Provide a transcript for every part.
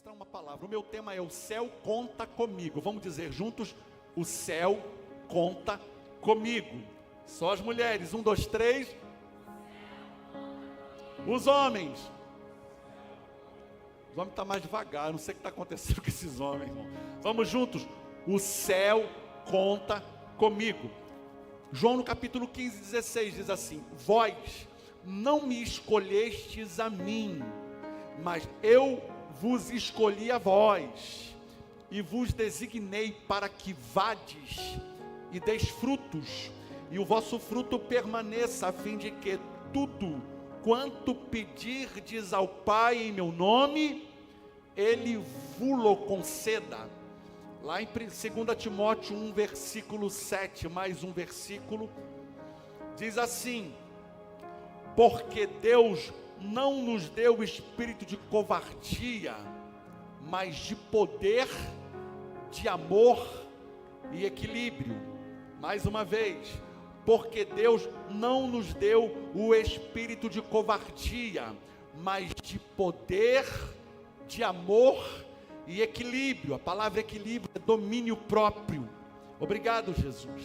ministrar uma palavra. O meu tema é: o céu conta comigo. Vamos dizer juntos: o céu conta comigo. Só as mulheres, 1, 2, 3. Os homens estão mais devagar, não sei o que está acontecendo com esses homens, irmão. Vamos juntos: o céu conta comigo. João no capítulo 15, 16 diz assim: vós não me escolhestes a mim, mas eu vos escolhi a vós, e vos designei para que vades e deis frutos, e o vosso fruto permaneça, a fim de que tudo quanto pedirdes ao Pai em meu nome, Ele vos conceda. Lá em 2 Timóteo 1, versículo 7, mais um versículo, diz assim: porque Deus não nos deu o espírito de covardia, mas de poder, de amor e equilíbrio. Mais uma vez: porque Deus não nos deu o espírito de covardia, mas de poder, de amor e equilíbrio. A palavra equilíbrio é domínio próprio. Obrigado, Jesus,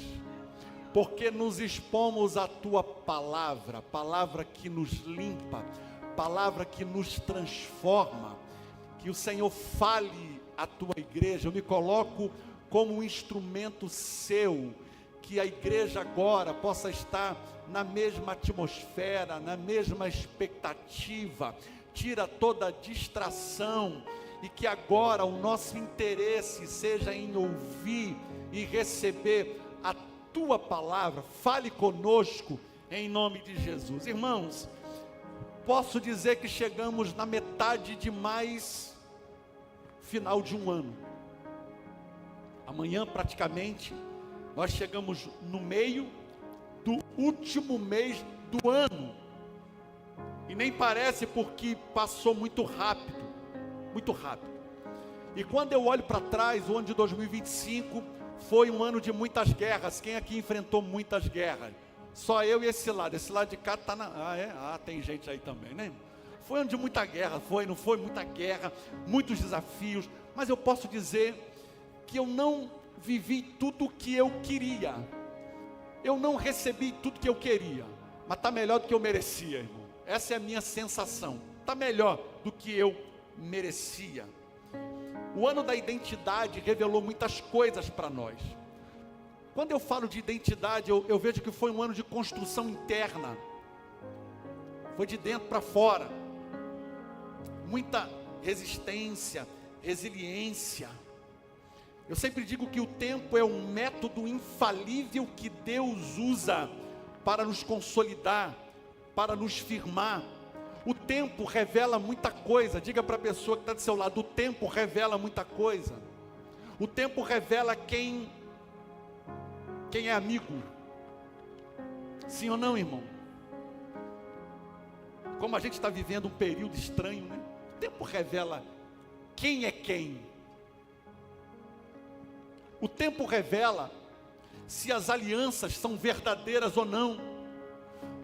porque nos expomos à tua palavra, palavra que nos limpa, palavra que nos transforma. Que o Senhor fale à tua igreja. Eu me coloco como um instrumento seu, que a igreja agora possa estar na mesma atmosfera, na mesma expectativa. Tira toda a distração, e que agora o nosso interesse seja em ouvir e receber a tua palavra. Fale conosco em nome de Jesus. Irmãos, posso dizer que chegamos na metade de mais final de um ano. Amanhã praticamente nós chegamos no meio do último mês do ano, e nem parece, porque passou muito rápido, muito rápido. E quando eu olho para trás, o ano de 2025 foi um ano de muitas guerras. Quem aqui enfrentou muitas guerras? Só eu e esse lado de cá está na... tem gente aí também, né? Foi um ano de muita guerra, não foi muita guerra, muitos desafios, mas eu posso dizer que eu não vivi tudo o que eu queria, eu não recebi tudo que eu queria, mas está melhor do que eu merecia, irmão. Essa é a minha sensação, está melhor do que eu merecia. O ano da identidade revelou muitas coisas para nós. Quando eu falo de identidade, eu vejo que foi um ano de construção interna, foi de dentro para fora, muita resistência, resiliência. Eu sempre digo que o tempo é um método infalível que Deus usa para nos consolidar, para nos firmar. O tempo revela muita coisa. Diga para a pessoa que está do seu lado: o tempo revela muita coisa. O tempo revela quem é amigo. Sim ou não, irmão? Como a gente está vivendo um período estranho, né? O tempo revela quem é quem. O tempo revela se as alianças são verdadeiras ou não.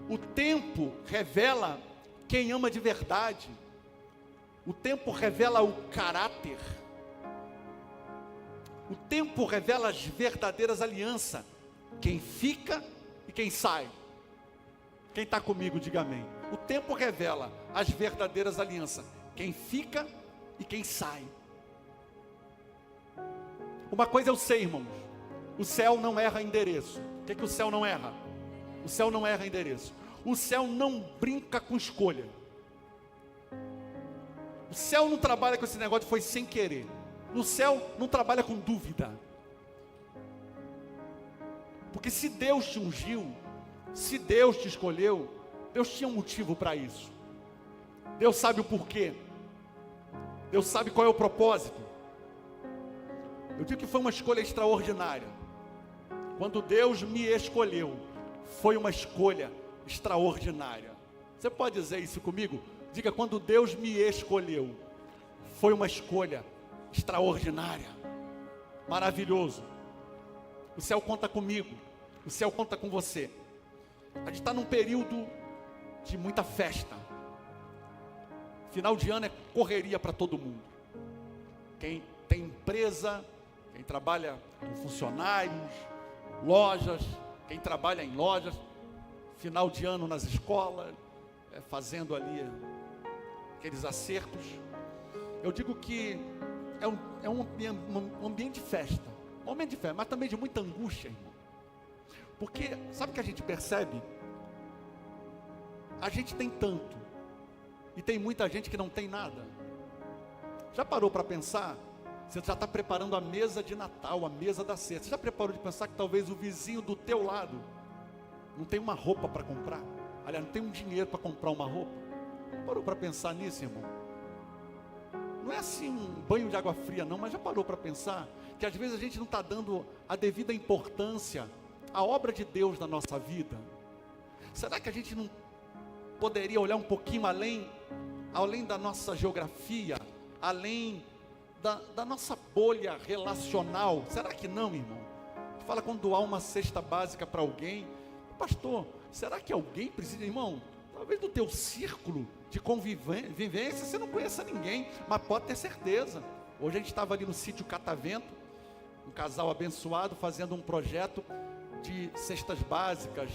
O tempo revela quem ama de verdade. O tempo revela o caráter. O tempo revela as verdadeiras alianças. Quem fica e quem sai. Quem está comigo, diga amém. O tempo revela as verdadeiras alianças. Quem fica e quem sai. Uma coisa eu sei, irmãos: o céu não erra endereço. O que é que o céu não erra? O céu não erra endereço. O céu não brinca com escolha. O céu não trabalha com esse negócio de foi sem querer. O céu não trabalha com dúvida. Porque se Deus te ungiu, se Deus te escolheu, Deus tinha um motivo para isso. Deus sabe o porquê. Deus sabe qual é o propósito. Eu digo que foi uma escolha extraordinária. Quando Deus me escolheu, foi uma escolha extraordinária. Você pode dizer isso comigo? Diga: quando Deus me escolheu, foi uma escolha extraordinária. Maravilhoso. O céu conta comigo, o céu conta com você. A gente está num período de muita festa. Final de ano é correria para todo mundo. quem tem empresa, quem trabalha com funcionários, lojas, quem trabalha em lojas, final de ano nas escolas, fazendo ali aqueles acertos. Eu digo que é um ambiente de festa, um momento de festa, mas também de muita angústia, irmão. Porque, sabe o que a gente percebe? A gente tem tanto, e tem muita gente que não tem nada. Já parou para pensar? Você já está preparando a mesa de Natal, a mesa da ceia. Você já preparou de pensar que talvez o vizinho do teu lado não tem uma roupa para comprar? Aliás, não tem um dinheiro para comprar uma roupa? Parou para pensar nisso, irmão? Não é assim um banho de água fria não, mas já parou para pensar que às vezes a gente não está dando a devida importância à obra de Deus na nossa vida? Será que a gente não poderia olhar um pouquinho além da nossa geografia, além da nossa bolha relacional? Será que não, irmão? Fala quando doar uma cesta básica para alguém. Pastor, será que alguém precisa, irmão? Talvez do teu círculo de convivência você não conheça ninguém, mas pode ter certeza. Hoje a gente estava ali no sítio Catavento, um casal abençoado fazendo um projeto de cestas básicas.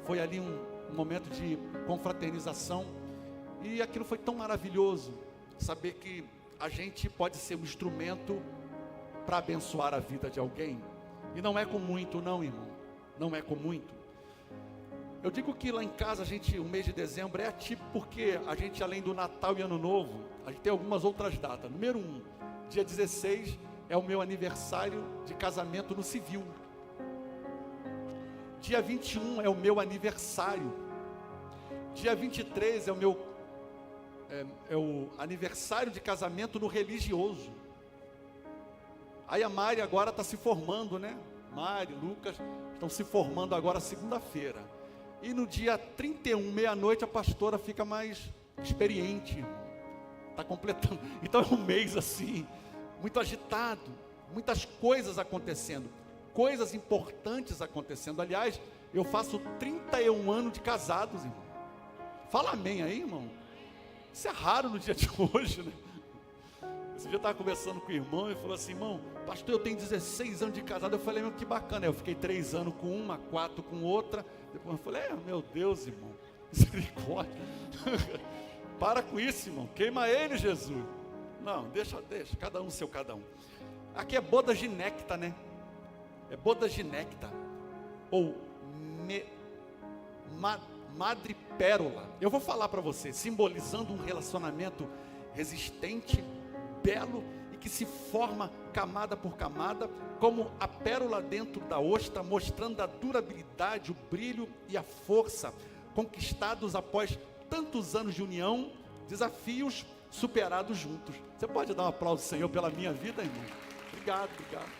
Foi ali um momento de confraternização, e aquilo foi tão maravilhoso, saber que a gente pode ser um instrumento para abençoar a vida de alguém. E não é com muito não, irmão, não é com muito. Eu digo que lá em casa o mês de dezembro é atípico, porque a gente, além do Natal e Ano Novo, a gente tem algumas outras datas. Número 1, dia 16 é o meu aniversário de casamento no civil. Dia 21 é o meu aniversário. Dia 23 é o aniversário de casamento no religioso. Aí a Mari agora está se formando, né? Mari, Lucas estão se formando agora segunda-feira. E no dia 31, meia-noite, a pastora fica mais experiente. Está completando. Então é um mês assim, muito agitado, muitas coisas acontecendo, coisas importantes acontecendo. Aliás, eu faço 31 anos de casados, irmão. Fala amém aí, irmão. Isso é raro no dia de hoje, né? Esse dia eu estava conversando com o irmão e falou assim: irmão, pastor, eu tenho 16 anos de casado. Eu falei: meu, que bacana. Eu fiquei 3 anos com uma, 4 com outra. Depois eu falei: meu Deus, irmão, misericórdia. Para com isso, irmão, queima ele, Jesus. Não, deixa, cada um seu cada um. Aqui é boda ginecta, né? É boda ginecta, ou madrepérola. Eu vou falar para você, simbolizando um relacionamento resistente, belo, e que se forma camada por camada, como a pérola dentro da ostra, mostrando a durabilidade, o brilho e a força, conquistados após tantos anos de união, desafios superados juntos. Você pode dar um aplauso, Senhor, pela minha vida, irmão? Obrigado, obrigado.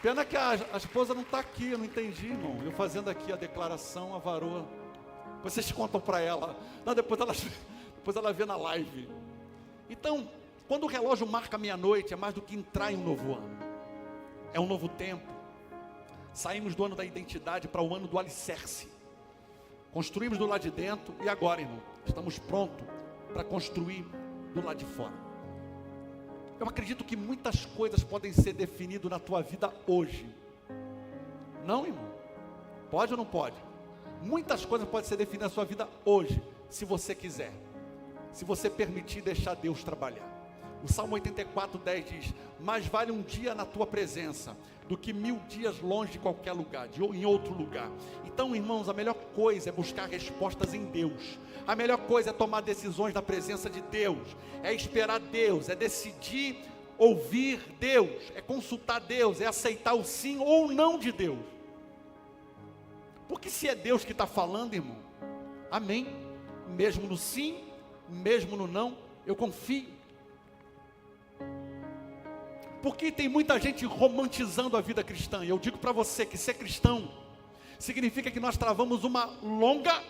Pena que a esposa não está aqui, eu não entendi, irmão. Eu fazendo aqui a declaração, a varoa. Vocês contam para ela. Não, depois ela vê na live. Então, quando o relógio marca meia-noite, é mais do que entrar em um novo ano. É um novo tempo. Saímos do ano da identidade para o ano do alicerce. Construímos do lado de dentro e agora, irmão, estamos prontos para construir do lado de fora. Eu acredito que muitas coisas podem ser definidas na tua vida hoje. Não, irmão? Pode ou não pode? Muitas coisas podem ser definidas na sua vida hoje, se você quiser. Se você permitir deixar Deus trabalhar. O Salmo 84:10 diz: mais vale um dia na tua presença do que 1000 dias longe de qualquer lugar, em outro lugar. Então, irmãos, a melhor coisa é buscar respostas em Deus. A melhor coisa é tomar decisões na presença de Deus, é esperar Deus, é decidir ouvir Deus, é consultar Deus, é aceitar o sim ou o não de Deus. Porque se é Deus que está falando, irmão, amém, mesmo no sim, mesmo no não, eu confio. Porque tem muita gente romantizando a vida cristã, e eu digo para você que ser cristão significa que nós travamos uma longa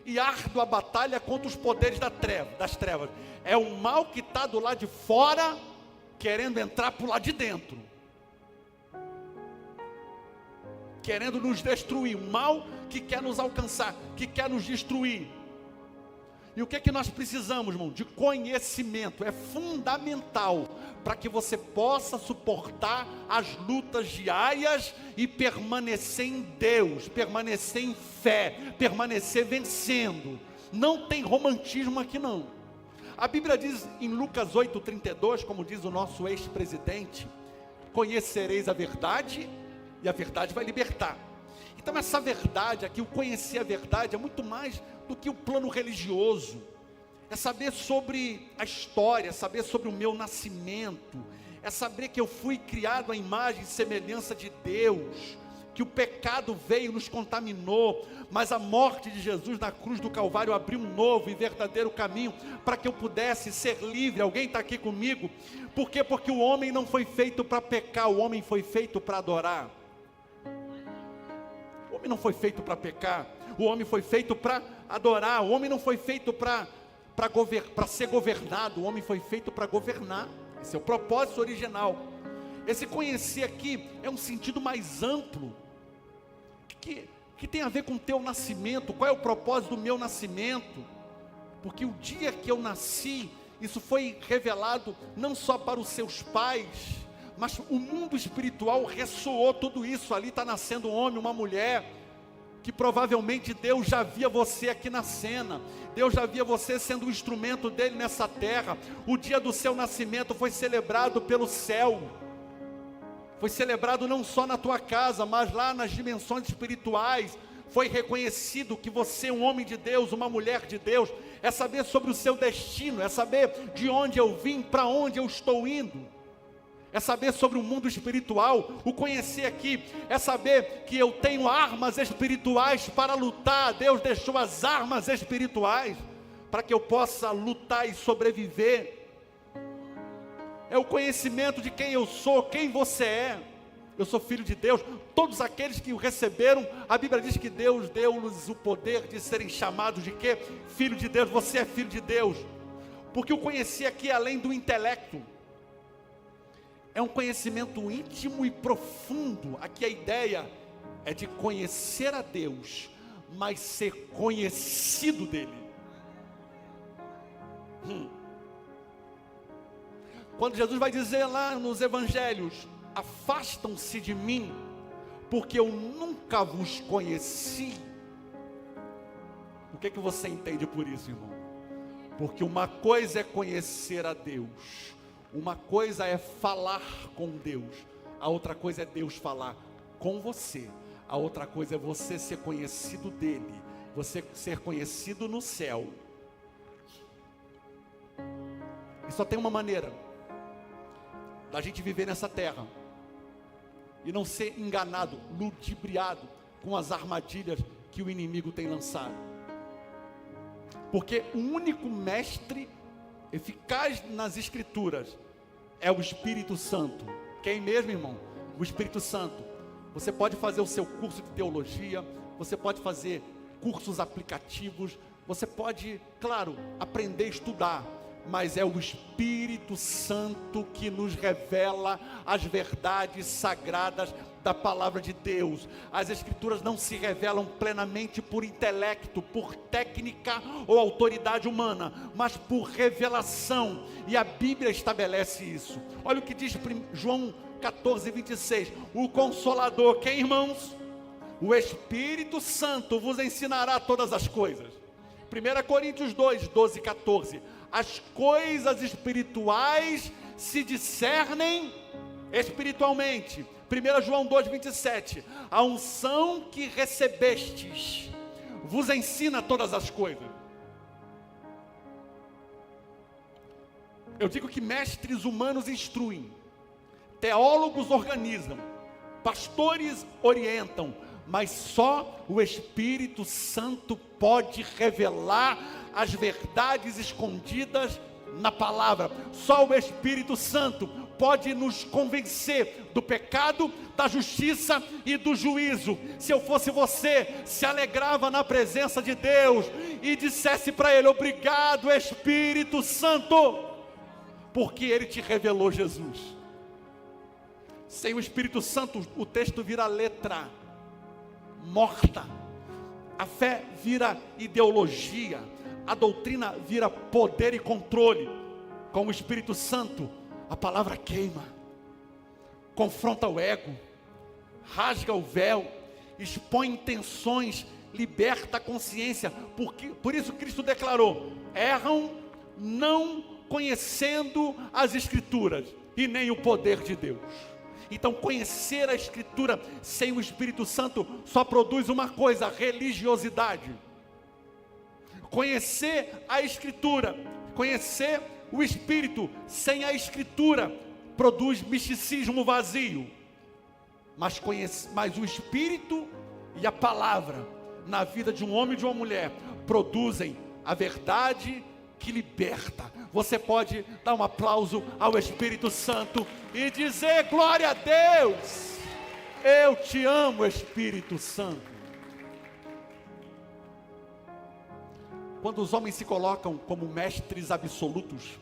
e árdua batalha contra os poderes das trevas. É o mal que está do lado de fora, querendo entrar para o lado de dentro, querendo nos destruir. O mal que quer nos alcançar, que quer nos destruir. E o que é que nós precisamos, irmão? De conhecimento. É fundamental para que você possa suportar as lutas diárias e permanecer em Deus, permanecer em fé, permanecer vencendo. Não tem romantismo aqui não. A Bíblia diz em Lucas 8:32, como diz o nosso ex-presidente: conhecereis a verdade e a verdade vai libertar. Então essa verdade aqui, o conhecer a verdade, é muito mais do que o plano religioso. É saber sobre a história, é saber sobre o meu nascimento, é saber que eu fui criado à imagem e semelhança de Deus, que o pecado veio, nos contaminou, mas a morte de Jesus na cruz do Calvário abriu um novo e verdadeiro caminho, para que eu pudesse ser livre. Alguém está aqui comigo? Por quê? Porque o homem não foi feito para pecar, o homem foi feito para adorar. O homem não foi feito para pecar, o homem foi feito para adorar. O homem não foi feito para ser governado, o homem foi feito para governar. Esse é o propósito original. Esse conhecer aqui é um sentido mais amplo, que tem a ver com o teu nascimento. Qual é o propósito do meu nascimento? Porque o dia que eu nasci, isso foi revelado não só para os seus pais, mas o mundo espiritual ressoou tudo isso. Ali está nascendo um homem, uma mulher, que provavelmente Deus já via você aqui na cena, Deus já via você sendo um instrumento dele nessa terra. O dia do seu nascimento foi celebrado pelo céu, foi celebrado não só na tua casa, mas lá nas dimensões espirituais. Foi reconhecido que você é um homem de Deus, uma mulher de Deus. É saber sobre o seu destino, é saber de onde eu vim, para onde eu estou indo, é saber sobre o mundo espiritual. O conhecer aqui é saber que eu tenho armas espirituais para lutar. Deus deixou as armas espirituais para que eu possa lutar e sobreviver. É o conhecimento de quem eu sou, quem você é. Eu sou filho de Deus. Todos aqueles que o receberam, a Bíblia diz que Deus deu-lhes o poder de serem chamados de quê? Filho de Deus. Você é filho de Deus. Porque o conhecer aqui é além do intelecto, é um conhecimento íntimo e profundo. Aqui a ideia é de conhecer a Deus, mas ser conhecido dele. Quando Jesus vai dizer lá nos evangelhos: afastam-se de mim, porque eu nunca vos conheci. O que você entende por isso, irmão? Porque uma coisa é conhecer a Deus, uma coisa é falar com Deus, a outra coisa é Deus falar com você, a outra coisa é você ser conhecido dele, você ser conhecido no céu. E só tem uma maneira da gente viver nessa terra e não ser enganado, ludibriado com as armadilhas que o inimigo tem lançado. Porque o único mestre eficaz nas escrituras é o Espírito Santo. Quem mesmo, irmão? O Espírito Santo. Você pode fazer o seu curso de teologia, você pode fazer cursos aplicativos, você pode, claro, aprender a estudar, mas é o Espírito Santo que nos revela as verdades sagradas da palavra de Deus. As escrituras não se revelam plenamente por intelecto, por técnica ou autoridade humana, mas por revelação, e a Bíblia estabelece isso. Olha o que diz João 14:26, o Consolador, quem, irmãos? O Espírito Santo vos ensinará todas as coisas. 1 Coríntios 2:12-14, as coisas espirituais se discernem espiritualmente. 1 João 2:27, a unção que recebestes vos ensina todas as coisas. Eu digo que mestres humanos instruem, teólogos organizam, pastores orientam, mas só o Espírito Santo pode revelar as verdades escondidas na palavra. Só o Espírito Santo pode nos convencer do pecado, da justiça e do juízo. Se eu fosse você, se alegrava na presença de Deus e dissesse para Ele: obrigado, Espírito Santo, porque Ele te revelou Jesus. Sem o Espírito Santo, o texto vira letra morta, a fé vira ideologia, a doutrina vira poder e controle. Com o Espírito Santo, a palavra queima, confronta o ego, rasga o véu, expõe intenções, liberta a consciência. Por isso Cristo declarou: erram não conhecendo as Escrituras e nem o poder de Deus. Então, conhecer a Escritura sem o Espírito Santo só produz uma coisa: religiosidade. Conhecer a Escritura, conhecer o Espírito sem a Escritura produz misticismo vazio. Mas o Espírito e a palavra na vida de um homem e de uma mulher produzem a verdade que liberta. Você pode dar um aplauso ao Espírito Santo e dizer: glória a Deus, eu te amo, Espírito Santo. Quando os homens se colocam como mestres absolutos,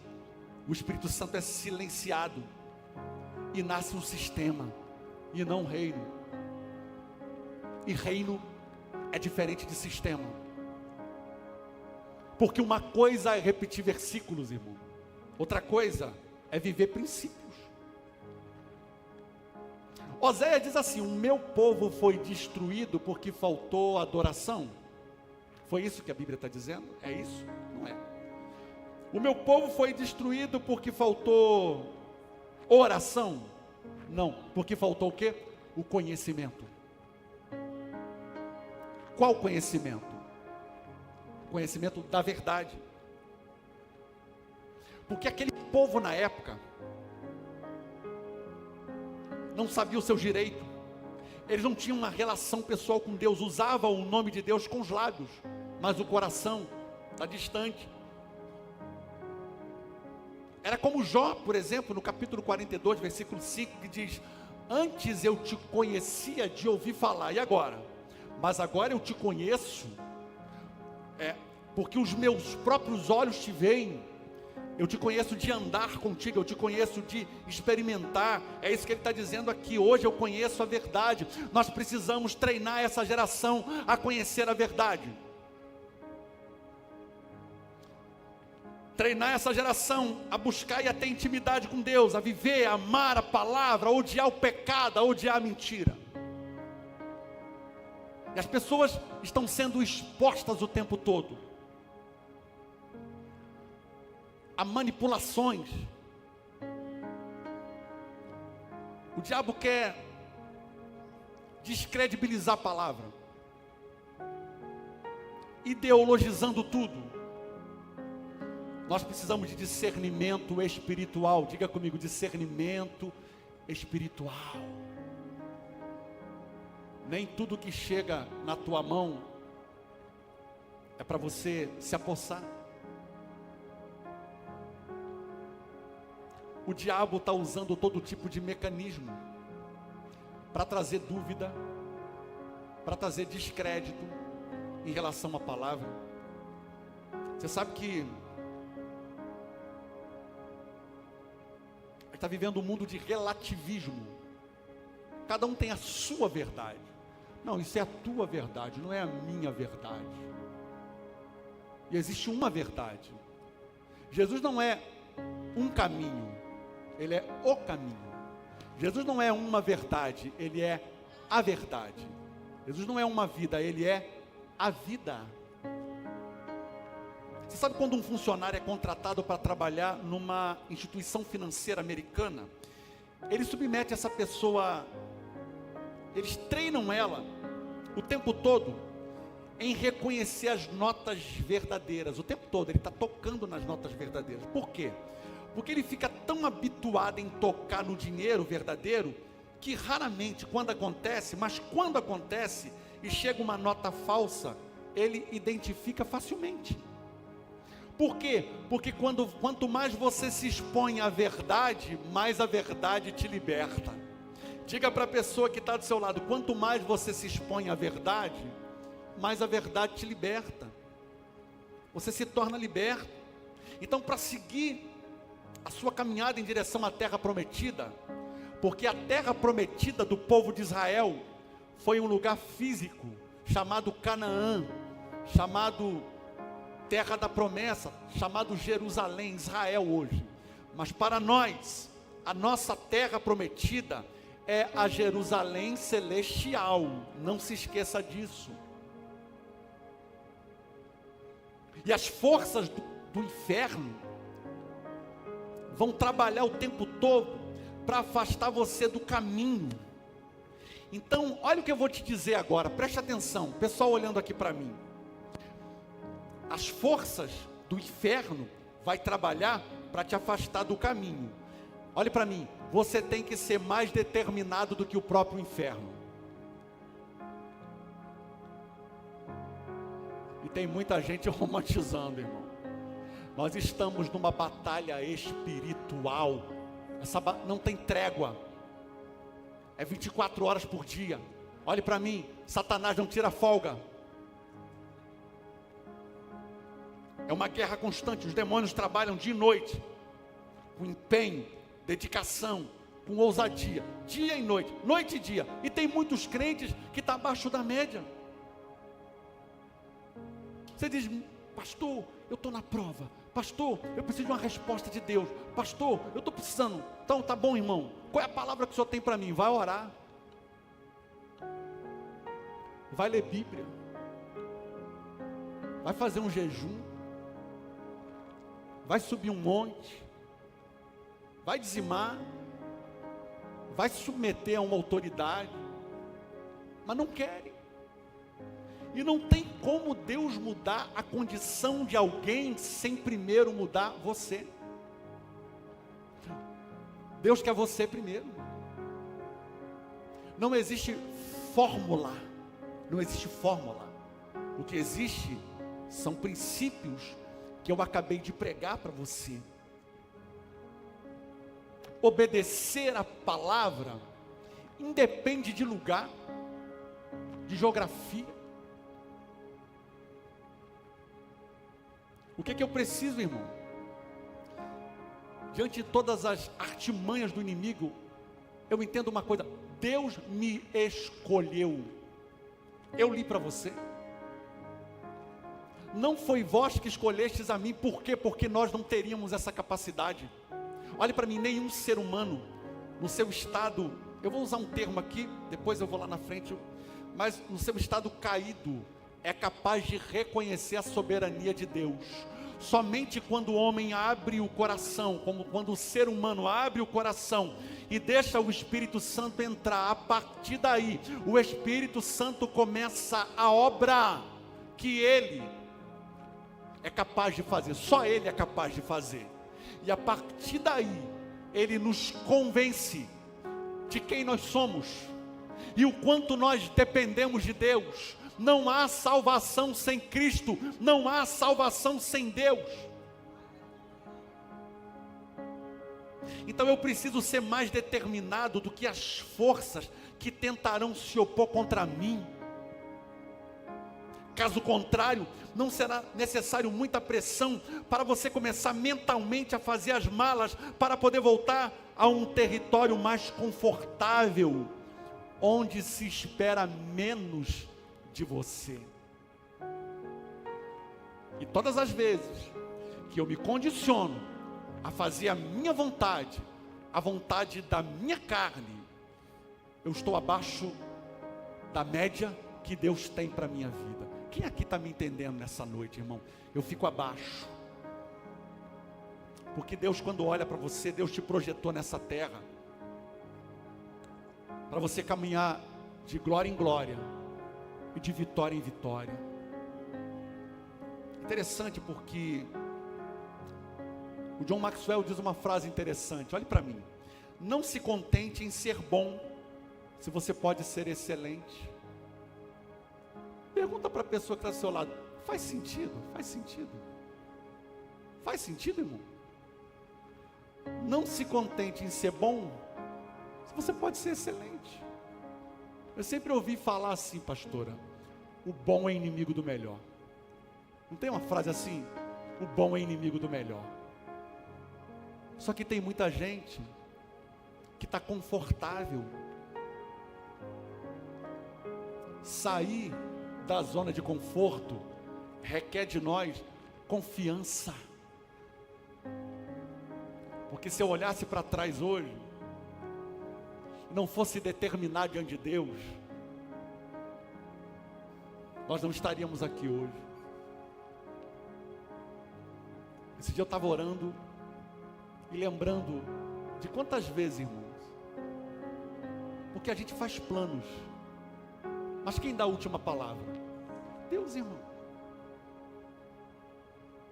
o Espírito Santo é silenciado e nasce um sistema e não um reino. E reino é diferente de sistema. Porque uma coisa é repetir versículos, irmão. Outra coisa é viver princípios. Oséias diz assim: o meu povo foi destruído porque faltou adoração. Foi isso que a Bíblia está dizendo? É isso? Não é. O meu povo foi destruído porque faltou oração? Não, porque faltou o quê? O conhecimento. Qual conhecimento? Conhecimento da verdade. Porque aquele povo na época não sabia o seu direito. Eles não tinham uma relação pessoal com Deus. Usavam o nome de Deus com os lábios, mas o coração está distante. Era como Jó, por exemplo, no capítulo 42, versículo 5, que diz: antes eu te conhecia de ouvir falar, e agora? Mas agora eu te conheço, porque os meus próprios olhos te veem. Eu te conheço de andar contigo, eu te conheço de experimentar. É isso que ele está dizendo aqui. Hoje eu conheço a verdade. Nós precisamos treinar essa geração a conhecer a verdade. Treinar essa geração a buscar e a ter intimidade com Deus, a viver, a amar a palavra, a odiar o pecado, a odiar a mentira. E as pessoas estão sendo expostas o tempo todo a manipulações. O diabo quer descredibilizar a palavra, ideologizando tudo. Nós precisamos de discernimento espiritual. Diga comigo: discernimento espiritual. Nem tudo que chega na tua mão é para você se apossar. O diabo está usando todo tipo de mecanismo para trazer dúvida, para trazer descrédito em relação à palavra. Você sabe que está vivendo um mundo de relativismo. Cada um tem a sua verdade. Não, isso é a tua verdade, não é a minha verdade. E existe uma verdade. Jesus não é um caminho, Ele é o caminho. Jesus não é uma verdade, Ele é a verdade. Jesus não é uma vida, Ele é a vida. Você sabe quando um funcionário é contratado para trabalhar numa instituição financeira americana? Ele submete essa pessoa, eles treinam ela o tempo todo em reconhecer as notas verdadeiras. O tempo todo ele está tocando nas notas verdadeiras. Por quê? Porque ele fica tão habituado em tocar no dinheiro verdadeiro, que raramente, quando acontece, mas quando acontece e chega uma nota falsa, ele identifica facilmente. Por quê? Porque quanto mais você se expõe à verdade, mais a verdade te liberta. Diga para a pessoa que está do seu lado: quanto mais você se expõe à verdade, mais a verdade te liberta. Você se torna liberto. Então, para seguir a sua caminhada em direção à terra prometida, porque a terra prometida do povo de Israel foi um lugar físico chamado Canaã, chamado terra da promessa, chamado Jerusalém, Israel hoje. Mas para nós, a nossa terra prometida é a Jerusalém celestial. Não se esqueça disso. E as forças do inferno vão trabalhar o tempo todo para afastar você do caminho. Então, olha o que eu vou te dizer agora, preste atenção, pessoal olhando aqui para mim. As forças do inferno vai trabalhar para te afastar do caminho. Olhe para mim, você tem que ser mais determinado do que o próprio inferno. E tem muita gente romantizando, irmão. Nós estamos numa batalha espiritual. Não tem trégua. É 24 horas por dia. Olhe para mim, Satanás não tira folga. É uma guerra constante. Os demônios trabalham dia e noite, com empenho, dedicação, com ousadia, dia e noite, noite e dia. E tem muitos crentes que estão abaixo da média. Você diz: pastor, eu estou na prova. Pastor, eu preciso de uma resposta de Deus. Pastor, eu estou precisando. Então tá bom, irmão, qual é a palavra que o senhor tem para mim? Vai orar, vai ler Bíblia, vai fazer um jejum, vai subir um monte, vai dizimar, vai se submeter a uma autoridade, mas não querem. E não tem como Deus mudar a condição de alguém sem primeiro mudar você. Deus quer você primeiro. Não existe fórmula. Não existe fórmula. O que existe são princípios que eu acabei de pregar para você. Obedecer a palavra independe de lugar, de geografia. O que eu preciso, irmão? Diante de todas as artimanhas do inimigo, eu entendo uma coisa: Deus me escolheu. Eu li para você. Não foi vós que escolhestes a mim. Por quê? Porque nós não teríamos essa capacidade. Olhe para mim, nenhum ser humano, no seu estado, eu vou usar um termo aqui, depois eu vou lá na frente, mas no seu estado caído, é capaz de reconhecer a soberania de Deus. Somente quando o homem abre o coração, como quando o ser humano abre o coração e deixa o Espírito Santo entrar, a partir daí, o Espírito Santo começa a obra que Ele é capaz de fazer, só Ele é capaz de fazer. E a partir daí, Ele nos convence de quem nós somos e o quanto nós dependemos de Deus. Não há salvação sem Cristo, não há salvação sem Deus. Então eu preciso ser mais determinado do que as forças que tentarão se opor contra mim. Caso contrário, não será necessário muita pressão para você começar mentalmente a fazer as malas para poder voltar a um território mais confortável, onde se espera menos de você. E todas as vezes que eu me condiciono a fazer a minha vontade, a vontade da minha carne, eu estou abaixo da média que Deus tem para a minha vida. Quem aqui está me entendendo nessa noite, irmão? Eu fico abaixo, porque Deus, quando olha para você, Deus te projetou nessa terra para você caminhar de glória em glória e de vitória em vitória. Interessante, porque o John Maxwell diz uma frase interessante. Olhe para mim: não se contente em ser bom, se você pode ser excelente. Pergunta para a pessoa que está ao seu lado: faz sentido? Faz sentido? Faz sentido, irmão? Não se contente em ser bom, se você pode ser excelente. Eu sempre ouvi falar assim, pastora: o bom é inimigo do melhor. Não tem uma frase assim? O bom é inimigo do melhor. Só que tem muita gente que está confortável. Sair da zona de conforto requer de nós confiança. Porque se eu olhasse para trás hoje, não fosse determinar diante de Deus, nós não estaríamos aqui hoje. Esse dia eu estava orando e lembrando de quantas vezes, irmãos, porque a gente faz planos, mas quem dá a última palavra? Deus, irmão.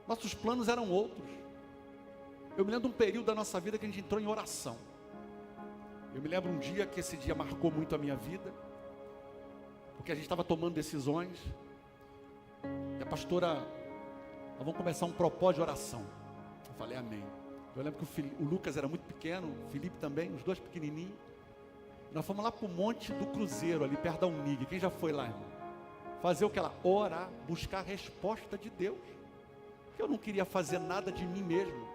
Nossos planos eram outros. Eu me lembro de um período da nossa vida que a gente entrou em oração. Eu me lembro um dia que esse dia marcou muito a minha vida, porque a gente estava tomando decisões, e a pastora, nós vamos começar um propósito de oração. Eu falei amém. Eu lembro que o Lucas era muito pequeno, o Felipe também, os dois pequenininhos. Nós fomos lá para o Monte do Cruzeiro, ali perto da Unig. Quem já foi lá, irmão? Fazer o que ela? Orar, buscar a resposta de Deus. Eu não queria fazer nada de mim mesmo.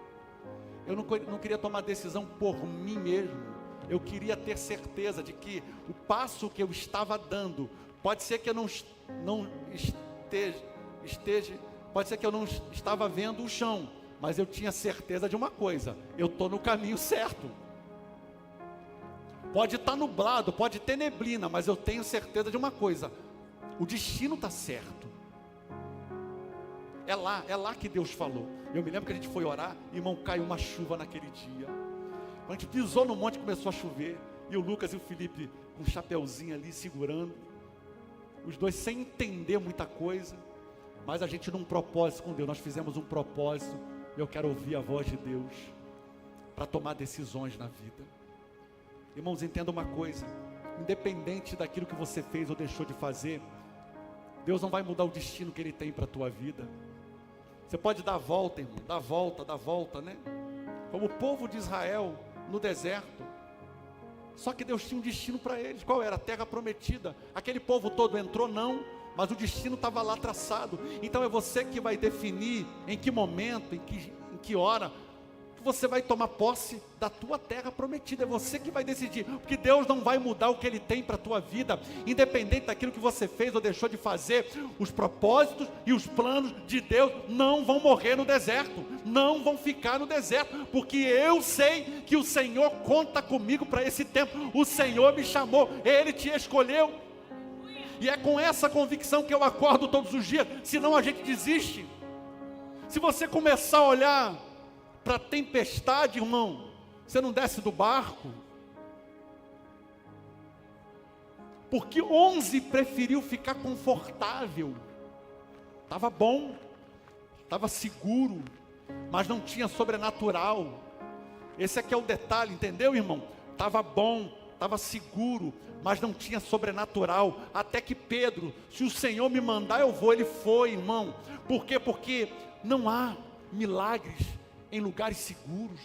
Eu não queria tomar decisão por mim mesmo. Eu queria ter certeza de que o passo que eu estava dando, pode ser que eu não esteja, pode ser que eu não estava vendo o chão, mas eu tinha certeza de uma coisa: eu estou no caminho certo. Pode estar nublado, pode ter neblina, mas eu tenho certeza de uma coisa: o destino está certo. É lá que Deus falou. Eu me lembro que a gente foi orar, irmão, caiu uma chuva naquele dia. Quando a gente pisou no monte, começou a chover, e o Lucas e o Felipe com um chapeuzinho ali segurando, os dois sem entender muita coisa, mas a gente num propósito com Deus. Nós fizemos um propósito, e eu quero ouvir a voz de Deus para tomar decisões na vida. Irmãos, entenda uma coisa: independente daquilo que você fez ou deixou de fazer, Deus não vai mudar o destino que Ele tem para a tua vida. Você pode dar a volta, irmão, dar a volta, né? Como o povo de Israel no deserto. Só que Deus tinha um destino para eles. Qual era? A terra prometida. Aquele povo todo entrou? Não, mas o destino estava lá traçado. Então é você que vai definir em que momento, em que hora você vai tomar posse da tua terra prometida. É você que vai decidir, porque Deus não vai mudar o que Ele tem para a tua vida, independente daquilo que você fez ou deixou de fazer. Os propósitos e os planos de Deus não vão morrer no deserto, não vão ficar no deserto, porque eu sei que o Senhor conta comigo para esse tempo. O Senhor me chamou, Ele te escolheu, e é com essa convicção que eu acordo todos os dias. Senão a gente desiste. Se você começar a olhar para a tempestade, irmão, você não desce do barco. Porque 11 preferiu ficar confortável. Estava bom, estava seguro, mas não tinha sobrenatural. Esse aqui é o detalhe, entendeu, irmão? Estava bom, estava seguro, mas não tinha sobrenatural. Até que Pedro: se o Senhor me mandar, eu vou. Ele foi, irmão. Por quê? Porque não há milagres em lugares seguros.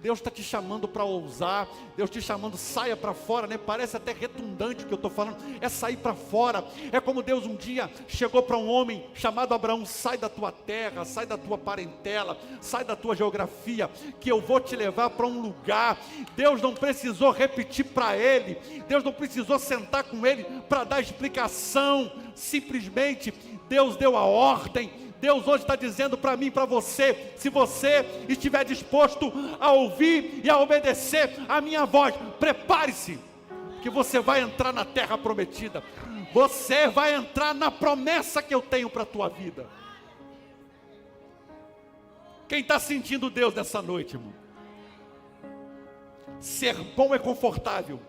Deus está te chamando para ousar. Deus te chamando, saia para fora, né? Parece até redundante o que eu estou falando. É sair para fora. É como Deus um dia chegou para um homem chamado Abraão: sai da tua terra, sai da tua parentela, sai da tua geografia, que eu vou te levar para um lugar. Deus não precisou repetir para ele, Deus não precisou sentar com ele para dar explicação. Simplesmente Deus deu a ordem. Deus hoje está dizendo para mim e para você: se você estiver disposto a ouvir e a obedecer a minha voz, prepare-se, que você vai entrar na terra prometida. Você vai entrar na promessa que eu tenho para a tua vida. Quem está sentindo Deus nessa noite, irmão? Ser bom é confortável,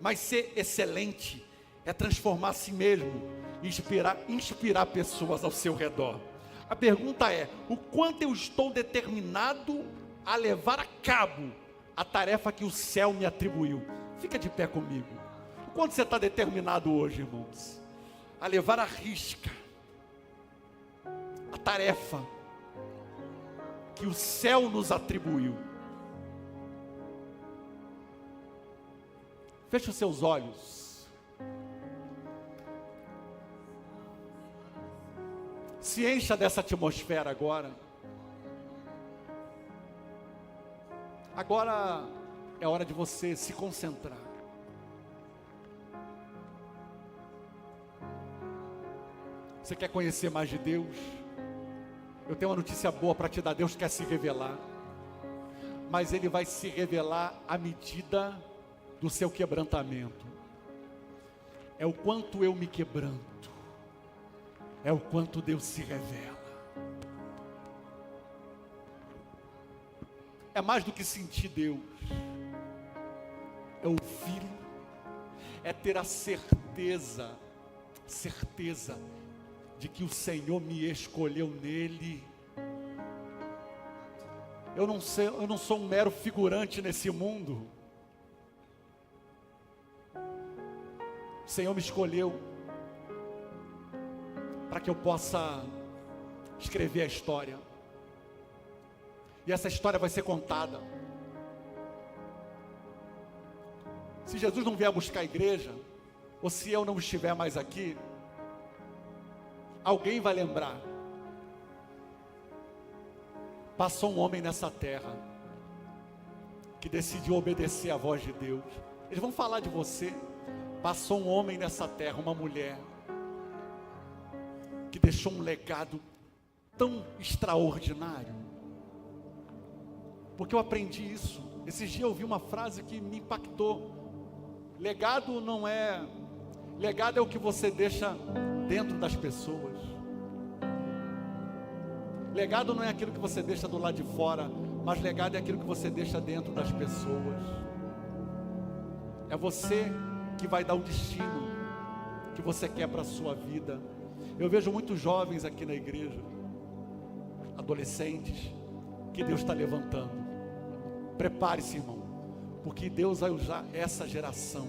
mas ser excelente é transformar a si mesmo, inspirar pessoas ao seu redor. A pergunta é: o quanto eu estou determinado a levar a cabo a tarefa que o céu me atribuiu? Fica de pé comigo. O quanto você está determinado hoje, irmãos, a levar à risca a tarefa que o céu nos atribuiu? Feche os seus olhos. Se encha dessa atmosfera agora. Agora é hora de você se concentrar. Você quer conhecer mais de Deus? Eu tenho uma notícia boa para te dar. Deus quer se revelar, mas Ele vai se revelar à medida do seu quebrantamento. É o quanto eu me quebranto, é o quanto Deus se revela. É mais do que sentir Deus, é ouvi-lo, é ter a certeza de que o Senhor me escolheu nele. Eu não sou um mero figurante nesse mundo. O Senhor me escolheu para que eu possa escrever a história. E essa história vai ser contada. Se Jesus não vier buscar a igreja, ou se eu não estiver mais aqui, alguém vai lembrar. Passou um homem nessa terra que decidiu obedecer à voz de Deus. Eles vão falar de você. Passou um homem nessa terra, uma mulher, que deixou um legado tão extraordinário. Porque eu aprendi isso. Esses dias eu ouvi uma frase que me impactou. Legado não é... Legado é o que você deixa dentro das pessoas. Legado não é aquilo que você deixa do lado de fora, mas legado é aquilo que você deixa dentro das pessoas. É você que vai dar o destino que você quer para a sua vida. Eu vejo muitos jovens aqui na igreja, adolescentes, que Deus está levantando. Prepare-se, irmão, porque Deus vai usar essa geração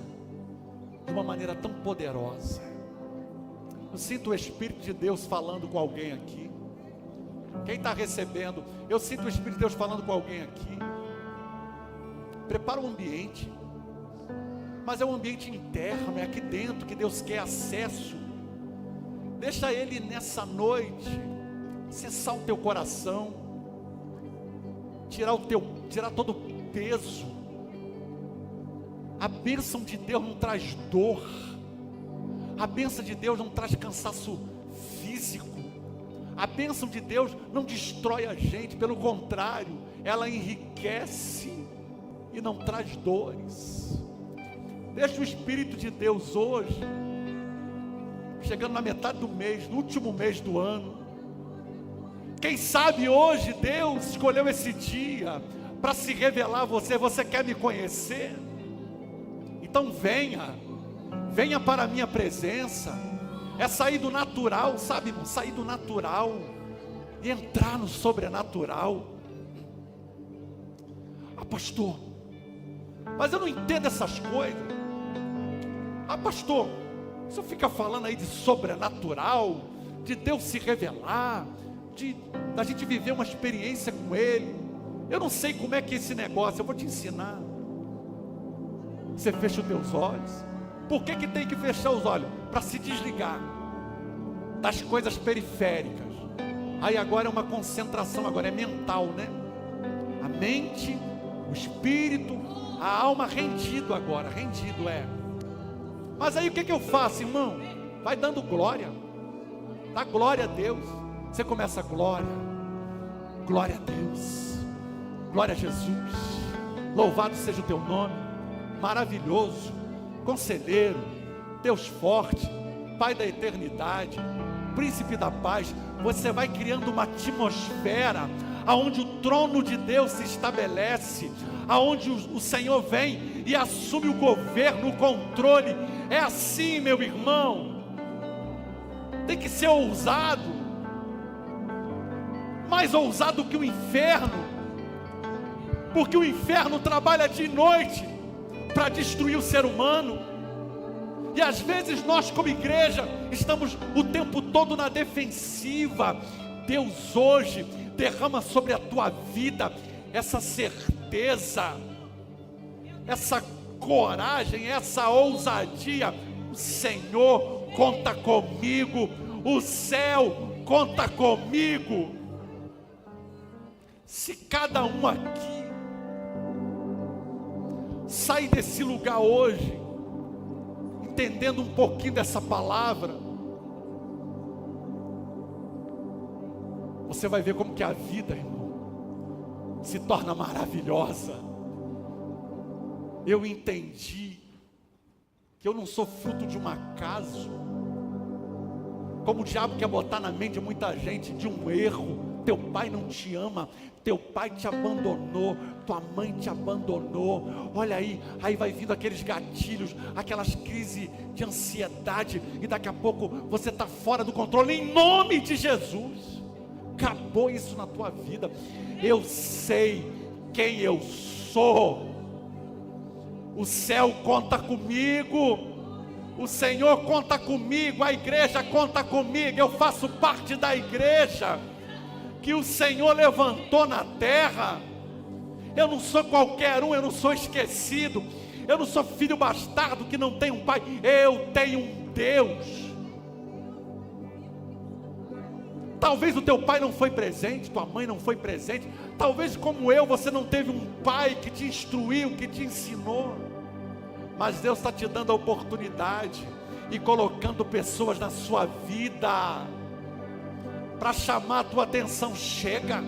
de uma maneira tão poderosa. Eu sinto o Espírito de Deus falando com alguém aqui. Quem está recebendo, eu sinto o Espírito de Deus falando com alguém aqui. Prepara o ambiente, mas é um ambiente interno, é aqui dentro que Deus quer acesso. Deixa Ele nessa noite acessar o teu coração, tirar todo o peso. A bênção de Deus não traz dor, a bênção de Deus não traz cansaço físico, a bênção de Deus não destrói a gente, pelo contrário, ela enriquece e não traz dores. Deixa o Espírito de Deus hoje, chegando na metade do mês, no último mês do ano, quem sabe hoje Deus escolheu esse dia para se revelar a você. Você quer me conhecer? Então venha para a minha presença. É sair do natural, sabe, irmão? Sair do natural e entrar no sobrenatural. Ah, pastor, mas eu não entendo essas coisas. Ah, pastor, o senhor fica falando aí de sobrenatural, de Deus se revelar, da gente viver uma experiência com Ele. Eu não sei como é que é esse negócio, eu vou te ensinar. Você fecha os teus olhos. Por que tem que fechar os olhos? Para se desligar das coisas periféricas. Aí agora é uma concentração, agora é mental, né? A mente, o espírito, a alma rendido agora, rendido é. Mas aí o que eu faço, irmão? Vai dando glória. Dá glória a Deus. Você começa glória a Deus, glória a Jesus, louvado seja o teu nome, maravilhoso, conselheiro, Deus forte, Pai da eternidade, príncipe da paz. Você vai criando uma atmosfera aonde o trono de Deus se estabelece, aonde o Senhor vem e assume o governo, o controle. É assim, meu irmão, tem que ser ousado, mais ousado que o inferno, porque o inferno trabalha de noite para destruir o ser humano, e às vezes nós como igreja estamos o tempo todo na defensiva. Deus hoje derrama sobre a tua vida essa certeza, essa coragem, essa ousadia. O Senhor conta comigo, o céu conta comigo. Se cada um aqui sai desse lugar hoje entendendo um pouquinho dessa palavra, você você vai ver como que a vida, irmão, se torna maravilhosa. Eu entendi que eu não sou fruto de um acaso, como o diabo quer botar na mente de muita gente, de um erro. Teu pai não te ama, teu pai te abandonou, tua mãe te abandonou. Olha aí vai vindo aqueles gatilhos, aquelas crises de ansiedade, e daqui a pouco você está fora do controle. Em nome de Jesus, acabou isso na tua vida. Eu sei quem eu sou. O céu conta comigo, o Senhor conta comigo, a igreja conta comigo. Eu faço parte da igreja que o Senhor levantou na terra. Eu não sou qualquer um, eu não sou esquecido, eu não sou filho bastardo que não tem um pai, eu tenho um Deus. Talvez o teu pai não foi presente, tua mãe não foi presente, talvez como eu, você não teve um pai que te instruiu, que te ensinou, mas Deus está te dando a oportunidade e colocando pessoas na sua vida para chamar a tua atenção. Chega,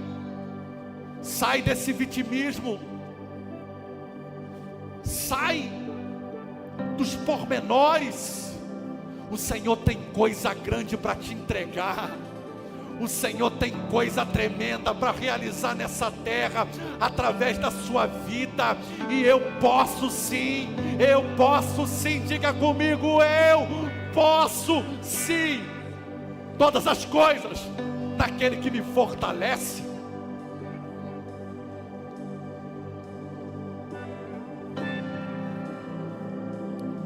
sai desse vitimismo, sai dos pormenores. O Senhor tem coisa grande para te entregar, o Senhor tem coisa tremenda para realizar nessa terra, através da sua vida, e eu posso sim, diga comigo, eu posso sim, todas as coisas daquele que me fortalece.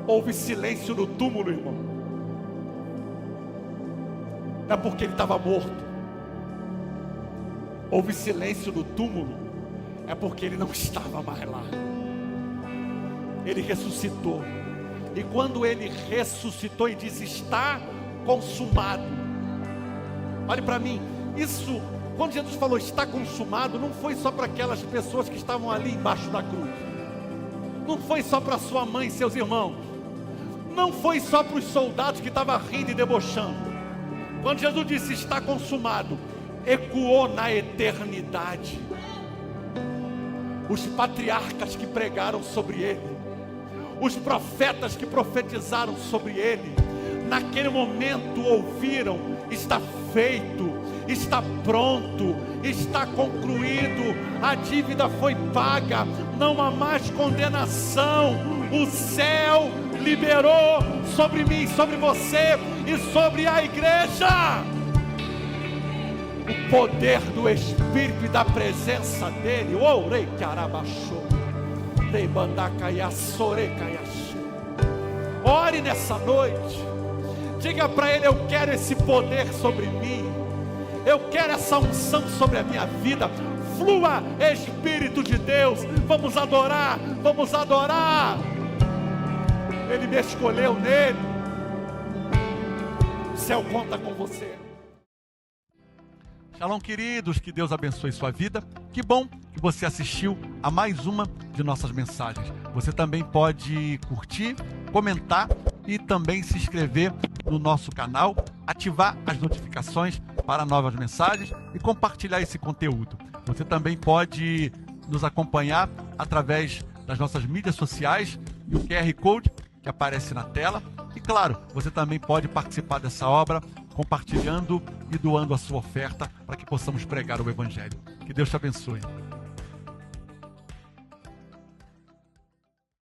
Houve silêncio no túmulo, irmão. Não é porque ele estava morto. Houve silêncio no túmulo, é porque ele não estava mais lá. Ele ressuscitou. E quando ele ressuscitou e diz: está consumado. Olhe para mim, isso, quando Jesus falou está consumado, não foi só para aquelas pessoas que estavam ali embaixo da cruz, não foi só para sua mãe e seus irmãos, não foi só para os soldados que estavam rindo e debochando. Quando Jesus disse está consumado, ecoou na eternidade. Os patriarcas que pregaram sobre ele, os profetas que profetizaram sobre ele, naquele momento ouviram: está feito, está pronto, está concluído, a dívida foi paga, não há mais condenação. O céu liberou sobre mim, sobre você e sobre a igreja o poder do Espírito e da presença dele. Orei carabachou, rei bandacaiaçore caiaçu. Ore nessa noite, diga para ele: eu quero esse poder sobre mim, eu quero essa unção sobre a minha vida. Flua, Espírito de Deus. Vamos adorar, vamos adorar. Ele me escolheu nele. O céu conta com você. Shalom, queridos, que Deus abençoe sua vida. Que bom que você assistiu a mais uma de nossas mensagens. Você também pode curtir, comentar e também se inscrever no nosso canal, ativar as notificações para novas mensagens e compartilhar esse conteúdo. Você também pode nos acompanhar através das nossas mídias sociais e o QR Code que aparece na tela. E claro, você também pode participar dessa obra compartilhando e doando a sua oferta para que possamos pregar o Evangelho. Que Deus te abençoe.